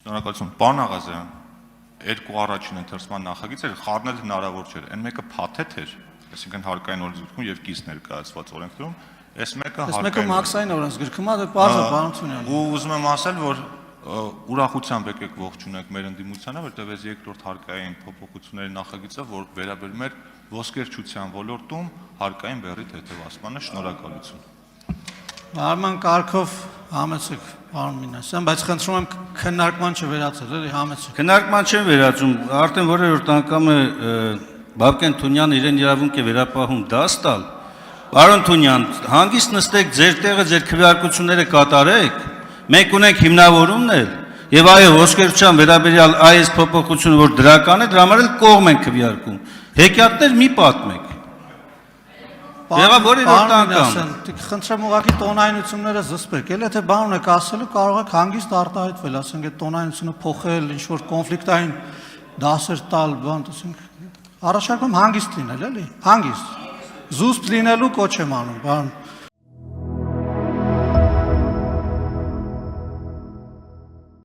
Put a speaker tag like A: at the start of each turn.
A: Շնորհակալություն, պարոն Աղազարյան, երկու առաջին ընթերցման նախագիծը խառնել հնարավոր չէր, այն մեկը փաթեթ էր, այսինքն հարկային օրենսգրքում եւ կից ներկայացված օրենքներում, այս մեկը
B: մաքսային օրենսգրքում է, բարձր բանությունն է։
A: Ու ուզում եմ ասել, որ ուրախությամբ եկեք ողջունեք մեր ընդդիմությանը, որտեղ այս երկրորդ հարկային փոփոխությունների նախագիծը, որ վերաբերում է ոսկերչության ոլորտում հարկային բեռի թեթևացմանը, շնորհակալություն։
B: Հարման կարգով համեցեք, պարոն Մինասյան, բայց խնդրում եմ քննարկման չվերացել, էլի համեցեք։
C: Քննարկման չեմ վերածում, արդեն որերորդ անգամ է Բաբկեն Թունյանը իրեն իրավունք է վերապահում դաս տալ։ Պարոն Թունյան, հանգիստ նստեք ձեր տեղը, ձեր քվեարկությունները կատարեք, մենք ունենք հիմնավորումներ, եւ այո, ոսկերչության վերաբերյալ այս փոփոխությունը, որ դրական է, դրա համար էլ կողմ ենք քվեարկում։ Հեքիաթներ մի պատմեք։ Եղավ որերորդ անգամ։
B: Խնդրեմ ուղղակի տոնայնությունները զսպեք, էլ եթե բան ունեք ասելու, կարող եք հանգիստ արտահայտվել, ասենք այդ տոնայնությունը փոխել, ինչ որ կոնֆլիկտային դասեր տալ, բան, ասենք առաջարկում հանգիստ լինել, էլի, հանգիստ։ Զուսպ լինելու կոչ եմ անում, բան։